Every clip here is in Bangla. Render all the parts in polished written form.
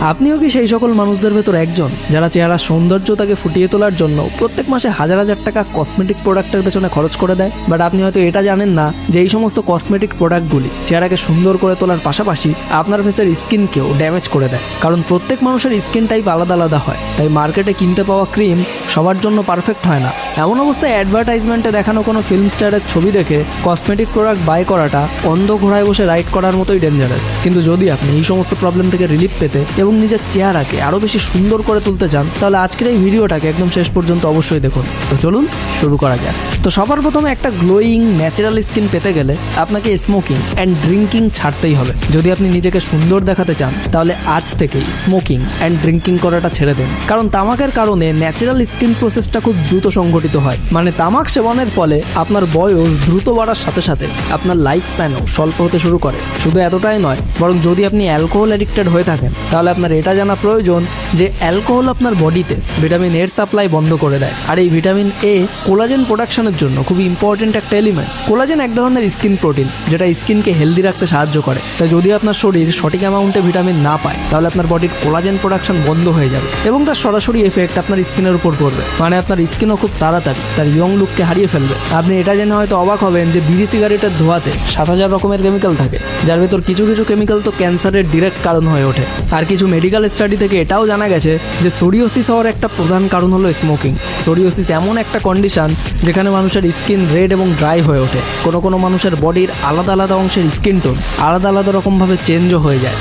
আপনিও কি সেই সকল মানুষদের ভেতর একজন যারা চেহারার সৌন্দর্যতাকে ফুটিয়ে তোলার জন্য প্রত্যেক মাসে হাজার হাজার টাকা কসমেটিক প্রোডাক্টের পেছনে খরচ করে দেয়? বাট আপনি হয়তো এটা জানেন না যে এই সমস্ত কসমেটিক প্রোডাক্টগুলি চেহারাকে সুন্দর করে তোলার পাশাপাশি আপনার ফেসের স্কিনকেও ড্যামেজ করে দেয়। কারণ প্রত্যেক মানুষের স্কিন টাইপ আলাদা আলাদা হয়, তাই মার্কেটে কিনতে পাওয়া ক্রিম সবার জন্য পারফেক্ট হয় না। এমন অবস্থায় অ্যাডভার্টাইজমেন্টে দেখানো কোনো ফিল্ম স্টারের ছবি দেখে কসমেটিক প্রোডাক্ট বাই করাটা অন্ধ ঘোড়ায় বসে রাইড করার মতোই ডেঞ্জারাস। কিন্তু যদি আপনি এই সমস্ত প্রবলেম থেকে রিলিফ পেতে এবং নিজের চেহারাকে আরও বেশি সুন্দর করে তুলতে চান, তাহলে আজকের এই ভিডিওটাকে একদম শেষ পর্যন্ত অবশ্যই দেখুন। তো চলুন শুরু করা যাক। তো সবার প্রথমে একটা গ্লোয়িং ন্যাচারাল স্কিন পেতে গেলে আপনাকে স্মোকিং অ্যান্ড ড্রিঙ্কিং ছাড়তেই হবে। যদি আপনি নিজেকে সুন্দর দেখাতে চান, তাহলে আজ থেকেই স্মোকিং অ্যান্ড ড্রিঙ্কিং করাটা ছেড়ে দিন। কারণ তামাকের কারণে ন্যাচারাল স্কিন প্রসেসটা খুব দ্রুত সংঘটিত হয়। মানে তামাক সেবনের ফলে আপনার বয়স দ্রুত বাড়ার সাথে সাথে আপনার লাইফ স্প্যানও স্বল্প হতে শুরু করে। শুধু এতটাই নয়, বরং যদি আপনি অ্যালকোহল অ্যাডিক্টেড হয়ে থাকেন, তাহলে আপনার এটা জানা প্রয়োজন যে অ্যালকোহল আপনার বডিতে ভিটামিন এর সাপ্লাই বন্ধ করে দেয়। আর এই ভিটামিন এ কোলাজেন প্রোডাকশনের জন্য খুবই ইম্পর্টেন্ট একটা এলিমেন্ট। কোলাজেন এক ধরনের স্কিন প্রোটিন যেটা স্কিনকে হেলদি রাখতে সাহায্য করে। তাই যদি আপনার শরীর সঠিক অ্যামাউন্টে ভিটামিন না পায়, তাহলে আপনার বডির কোলাজেন প্রোডাকশন বন্ধ হয়ে যাবে এবং তার সরাসরি এফেক্ট আপনার স্কিনের উপর পড়বে। মানে আপনার স্কিনও খুব তাড়াতাড়ি তার ইয়ং লুককে হারিয়ে ফেলবে। আপনি এটা জেনে হয়তো অবাক হবেন যে বিড়ি সিগারেটের ধোঁয়াতে 7000 রকমের কেমিক্যাল থাকে, যার ভেতর কিছু কিছু কেমিক্যাল তো ক্যান্সারের ডিরেক্ট কারণ হয়ে ওঠে। আর কিছু মেডিকেল স্টাডি থেকে এটাও জানা গেছে যে সোরিওসিস হওয়ার একটা প্রধান কারণ হলো স্মোকিং। সোরিওসিস এমন একটা কন্ডিশন যেখানে মানুষের স্কিন রেড এবং ড্রাই হয়ে ওঠে। কোনো মানুষের বডির আলাদা আলাদা অংশের স্কিন টোন আলাদা আলাদা রকমভাবে চেঞ্জও হয়ে যায়।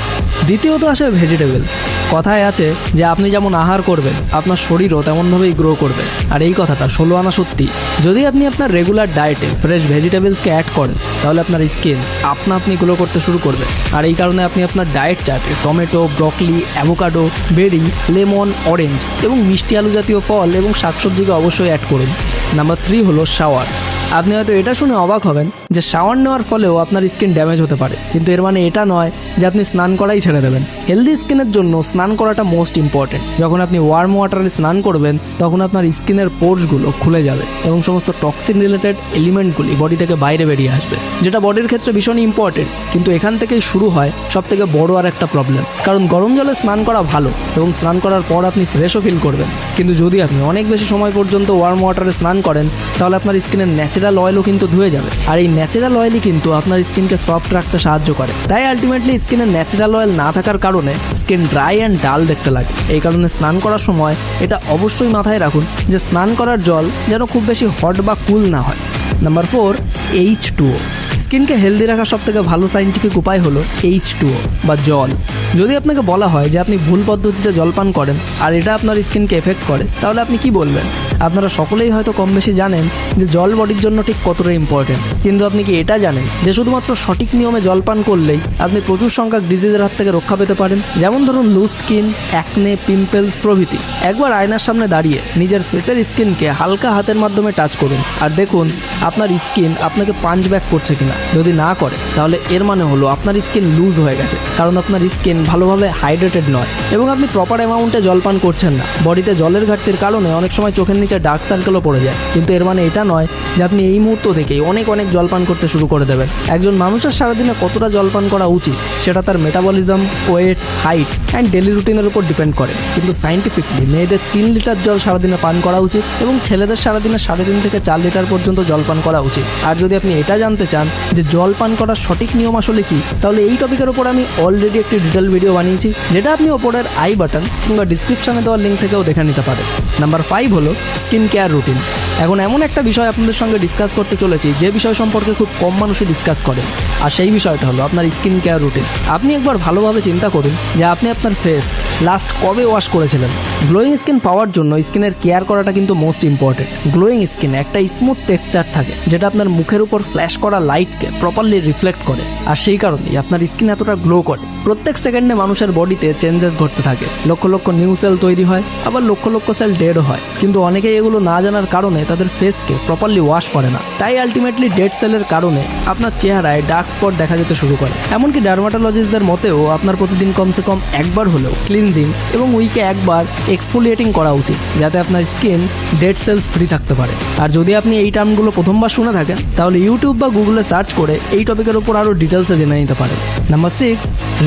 দ্বিতীয়ত আসে ভেজিটেবলস। কথায় আছে যে আপনি যেমন আহার করবেন, আপনার শরীরও তেমনভাবেই গ্রো করবে। আর এই কথাটা 16 আনা সত্যি। যদি আপনি আপনার রেগুলার ডায়েটে ফ্রেশ ভেজিটেবলসকে অ্যাড করেন, তাহলে আপনার স্কিন আপনি গ্লো করতে শুরু করবে। আর এই কারণে আপনি আপনার ডায়েট চার্টে টমেটো, ব্রকলি, অ্যাভোকাডো, বেরি, লেমন, অরেঞ্জ এবং মিষ্টি আলু জাতীয় ফল এবং শাকসবজিকে অবশ্যই অ্যাড করুন। নাম্বার 3 হলো শাওয়ার। আপনি হয়তো এটা শুনে অবাক হবেন যে শাওয়ার নেওয়ার ফলেও আপনার স্কিন ড্যামেজ হতে পারে, কিন্তু এর মানে এটা নয় যে আপনি স্নান করাই ছেড়ে দেবেন। হেলদি স্কিনের জন্য স্নান করাটা মোস্ট ইম্পর্টেন্ট। যখন আপনি ওয়ার্ম ওয়াটারে স্নান করবেন, তখন আপনার স্কিনের পোর্সগুলো খুলে যাবে এবং সমস্ত টক্সিন রিলেটেড এলিমেন্টগুলি বডি থেকে বাইরে বেরিয়ে আসবে, যেটা বডির ক্ষেত্রে ভীষণই ইম্পর্টেন্ট। কিন্তু এখান থেকেই শুরু হয় সবথেকে বড় আর একটা প্রবলেম। কারণ গরম জলে স্নান করা ভালো এবং স্নান করার পর আপনি ফ্রেশও ফিল করবেন, কিন্তু যদি আপনি অনেক বেশি সময় পর্যন্ত ওয়ার্ম ওয়াটারে স্নান করেন, তাহলে আপনার স্কিনের ন্যাচারাল অয়েলও কিন্তু ধুয়ে যাবে। আর এই ন্যাচারাল অয়েলই কিন্তু আপনার স্কিনকে সফট রাখতে সাহায্য করে। তাই আলটিমেটলি স্কিনের ন্যাচারাল অয়েল না থাকার কারণে স্কিন ড্রাই অ্যান্ড ডাল দেখতে লাগে। এই কারণে স্নান করার সময় এটা অবশ্যই মাথায় রাখুন যে স্নান করার জল যেন খুব বেশি হট বা কুল না হয়। Number 4, H2O। স্কিনকে হেলদি রাখার সবথেকে ভালো সাইন্টিফিক উপায় হলো H2O বা জল। যদি আপনাকে বলা হয় যে আপনি ভুল পদ্ধতিতে জল পান করেন আর এটা আপনার স্কিনকে এফেক্ট করে, তাহলে আপনি কি বলবেন? আপনারা সকলেই হয়তো কম বেশি জানেন যে জল বডির জন্য ঠিক কতটা ইম্পর্টেন্ট, কিন্তু আপনি কি এটা জানেন যে শুধুমাত্র সঠিক নিয়মে জল পান করলেই আপনি প্রচুর সংখ্যক ডিজিজের হাত থেকে রক্ষা পেতে পারেন? যেমন ধরুন লুজ স্কিন, অ্যাকনে, পিম্পলস প্রভৃতি। একবার আয়নার সামনে দাঁড়িয়ে নিজের ফেসের স্কিনকে হালকা হাতের মাধ্যমে টাচ করুন আর দেখুন আপনার স্কিন আপনাকে পাঞ্চ ব্যাক করছে কিনা। যদি না করে, তাহলে এর মানে হলো আপনার স্কিন লুজ হয়ে গেছে, কারণ আপনার স্কিন ভালোভাবে হাইড্রেটেড নয় এবং আপনি প্রপার অ্যামাউন্টে জল পান করছেন না। বডিতে জলের ঘাটতির কারণে অনেক সময় চোখের নিচে ডার্ক সার্কেলও পড়ে যায়, কিন্তু এর মানে এটা নয় যে আপনি এই মুহূর্ত থেকেই অনেক জল পান করতে শুরু করে দেবেন। একজন মানুষের সারাদিনে কতটা জল পান করা উচিত সেটা তার metabolism, weight, height and daily রুটিনের উপর ডিপেন্ড করে। কিন্তু সাইন্টিফিকলি মেয়েদের 3 লিটার জল সারাদিনে পান করা উচিত এবং ছেলেদের সারাদিনে 3.5 থেকে 4 লিটার পর্যন্ত জল পান করা উচিত। আর যদি আপনি এটা জানতে চান যে জল পান করার সঠিক নিয়ম আসলে কি, তাহলে এই টপিকের ওপর আমি অলরেডি একটি ডিটেল ভিডিও বানিয়েছি, যেটা আপনি ওপরের আই বাটন কিংবা ডিসক্রিপশনে দেওয়ার লিঙ্ক থেকেও দেখে নিতে পারেন। নাম্বার 5 হলো স্কিন কেয়ার রুটিন। এখন এমন একটা বিষয় আপনাদের সঙ্গে ডিসকাস করতে চলেছি যে বিষয় সম্পর্কে খুব কম মানুষই ডিসকাস করেন, আর সেই বিষয়টা হলো আপনার স্কিন কেয়ার রুটিন। আপনি একবার ভালোভাবে চিন্তা করুন যে আপনি আপনার ফেস লাস্ট কবে ওয়াশ করেছিলেন। গ্লোয়িং স্কিন পাওয়ার জন্য স্কিনের কেয়ার করাটা কিন্তু মোস্ট ইম্পর্টেন্ট। গ্লোয়িং স্কিনে একটা স্মুথ টেক্সচার থাকে যেটা আপনার মুখের উপর ফ্ল্যাশ করা লাইটকে প্রপারলি রিফ্লেক্ট করে, আর সেই কারণেই আপনার স্কিন এতটা গ্লো করে। প্রত্যেক সেকেন্ডে মানুষের বডিতে চেঞ্জেস ঘটতে থাকে। লক্ষ লক্ষ নিউ সেল তৈরি হয়, আবার লক্ষ লক্ষ সেল ডেডও হয়, কিন্তু অনেকেই এগুলো না জানার কারণে তাদের ফেসকে প্রপারলি ওয়াশ করে না। তাই আলটিমেটলি ডেড সেলের কারণে আপনার চেহারায় ডার্ক স্পট দেখা যেতে শুরু করে। এমনকি ডার্মাটোলজিস্টদের মতেও আপনার প্রতিদিন কমসে কম একবার হলেও ক্লিনজিং এবং উইকে একবার এক্সফোলিয়েটিং করা উচিত, যাতে আপনার স্কিন ডেড সেলস ফ্রি থাকতে পারে। আর যদি আপনি এই টার্মগুলো প্রথমবার শুনে থাকেন, তাহলে ইউটিউব বা গুগলে সার্চ করে এই টপিকের উপর আরও ডিটেলসে জেনে নিতে পারেন। Number 6,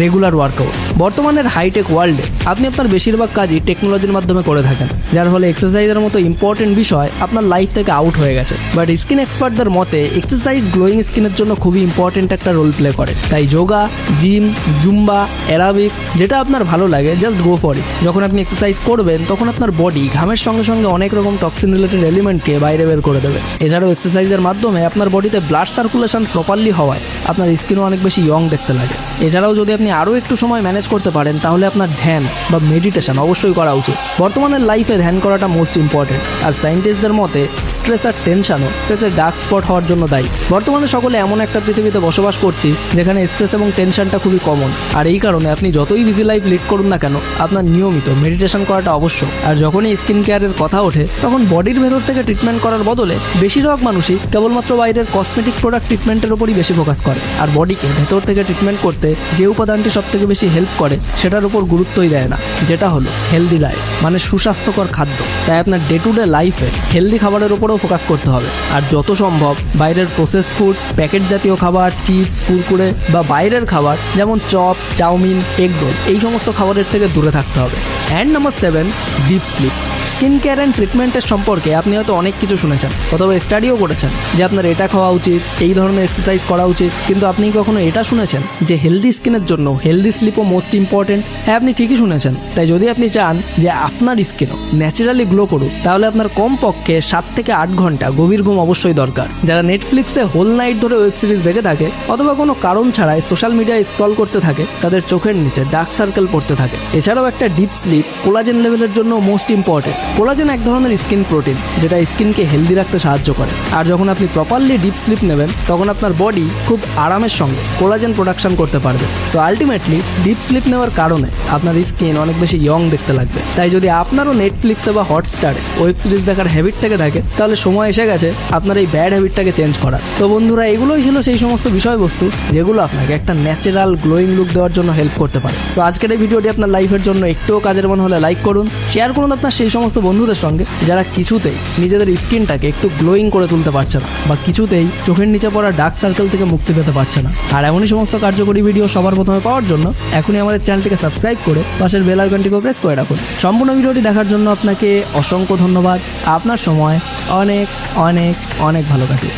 regular workout. বর্তমানের হাইটেক ওয়ার্ল্ডে আপনি আপনার বেশিরভাগ কাজই টেকনোলজির মাধ্যমে করে থাকেন, যার ফলে এক্সারসাইজের মতো ইম্পর্টেন্ট বিষয় আপনার লাইফ থেকে আউট হয়ে গেছে। বাট স্কিন এক্সপার্টদের মতে এক্সারসাইজ গ্লোয়িং স্কিনের জন্য খুবই ইম্পর্টেন্ট একটা রোল প্লে করে। তাই যোগা, জিম, জুম্বা, অ্যারাবিক যেটা আপনার ভালো লাগে জাস্ট গো ফর ইট। যখন আপনি এক্সারসাইজ করবেন তখন আপনার বডি ঘামের সঙ্গে সঙ্গে অনেক রকম টক্সিন রিলেটেড এলিমেন্টকে বাইরে বের করে দেবে। এছাড়াও এক্সারসাইজের মাধ্যমে আপনার বডিতে ব্লাড সার্কুলেশন প্রপারলি হওয়ায় আপনার স্কিনও অনেক বেশি ইয়ং দেখতে লাগে। এছাড়াও যদি আপনি আরও একটু সময় ম্যানেজ করতে পারেন তাহলে আপনার ধ্যান বা মেডিটেশন অবশ্যই করা উচিত। বর্তমানের লাইফে ধ্যান করাটা মোস্ট ইম্পর্টেন্ট। আর সায়েন্টিস্টদের মতে স্ট্রেস আর টেনশনও স্ট্রেসের ডার্ক স্পট হওয়ার জন্য দায়ী। বর্তমানে সকলে এমন একটা পৃথিবীতে বসবাস করছি যেখানে স্ট্রেস এবং টেনশনটা খুবই কমন। আর এই কারণে আপনি যতই বিজি লাইফ লিড করুন না কেন আপনার নিয়মিত মেডিটেশন করাটা আবশ্যক। আর যখনই স্কিন কেয়ারের কথা ওঠে তখন বডির ভেতর থেকে ট্রিটমেন্ট করার বদলে বেশিরভাগ মানুষই কেবলমাত্র বাইরের কসমেটিক প্রোডাক্ট ট্রিটমেন্টের উপরই বেশি ফোকাস করে। আর বডিকে ভেতর থেকে ট্রিটমেন্ট করতে যে উপাদানটি সব থেকে বেশি হেল্প করে সেটার উপর গুরুত্বই দেয় না, যেটা হলো হেলদি ডায়েট, মানে সুস্বাস্থ্যকর খাদ্য। তাই আপনার ডে টু ডে লাইফে হেলদি খাবারের উপরেও ফোকাস করতে হবে। আর যত সম্ভব বাইরের প্রসেসড ফুড, প্যাকেট জাতীয় খাবার, চিপস, কুরকুরে বা বাইরের খাবার যেমন চপ, চাউমিন, এগ রোল এই সমস্ত খাবারের থেকে দূরে থাকতে হবে। And number 7, deep sleep. Skin care and ট্রিটমেন্টের সম্পর্কে আপনি হয়তো অনেক কিছু শুনেছেন অথবা স্টাডিও করেছেন যে আপনার এটা খাওয়া উচিত, এই ধরনের এক্সারসাইজ করা উচিত, কিন্তু আপনি কখনো এটা শুনেছেন যে হেলদি স্কিনের জন্য হেলদি স্লিপও মোস্ট ইম্পর্টেন্ট? হ্যাঁ, আপনি ঠিকই শুনেছেন। তাই যদি আপনি চান যে আপনার স্কিনও ন্যাচারালি গ্লো করুক তাহলে আপনার কমপক্ষে 7 থেকে 8 ঘন্টা গভীর ঘুম অবশ্যই দরকার। যারা নেটফ্লিক্সে হোল নাইট ধরে ওয়েব সিরিজ দেখে থাকে অথবা কোনো কারণ ছাড়াই সোশ্যাল মিডিয়ায় স্ক্রল করতে থাকে তাদের চোখের নিচে ডার্ক সার্কেল পড়তে থাকে। এছাড়াও একটা ডিপ স্লিপ কোলাজেন লেভেলের জন্য মোস্ট ইম্পর্টেন্ট। কোলাজেন এক ধরনের স্কিন প্রোটিন যেটা স্কিনকে হেলদি রাখতে সাহায্য করে। আর যখন আপনি প্রপারলি ডিপ স্লিপ নেবেন তখন আপনার বডি খুব আরামের সঙ্গে কোলাজেন প্রোডাকশন করতে পারবে। সো আলটিমেটলি ডিপ স্লিপ নেওয়ার কারণে আপনার স্কিন অনেক বেশি ইয়ং দেখতে লাগবে। তাই যদি আপনারও নেটফ্লিক্সে বা হটস্টারে ওয়েব সিরিজ দেখার হ্যাবিট থেকে থাকে তাহলে সময় এসে গেছে আপনার এই ব্যাড হ্যাবিটটাকে চেঞ্জ করার। তো বন্ধুরা, এগুলোই ছিল সেই সমস্ত বিষয়বস্তু যেগুলো আপনাকে একটা ন্যাচারাল গ্লোয়িং লুক দেওয়ার জন্য হেল্প করতে পারে। সো আজকের এই ভিডিওটি আপনার লাইফের জন্য একটুও কাজের মনে হলে লাইক করুন, শেয়ার করুন আপনার সেই সমস্ত বন্ধুদের সঙ্গে যারা কিছুতেই নিজেদের স্কিনটাকে একটু গ্লোয়িং করে তুলতে পারছে না বা কিছুতেই চোখের নিচে পড়া ডার্ক সার্কেল থেকে মুক্তি পেতে পারছে না। আর এমনই সমস্ত কার্যকরী ভিডিও সবার প্রথমে পাওয়ার জন্য এখনই আমাদের চ্যানেলটিকে সাবস্ক্রাইব করে পাশের বেল আইকনটিকে প্রেস করে রাখুন। সম্পূর্ণ ভিডিওটি দেখার জন্য আপনাকে অসংখ্য ধন্যবাদ। আপনার সময় অনেক অনেক অনেক ভালো কাটুক।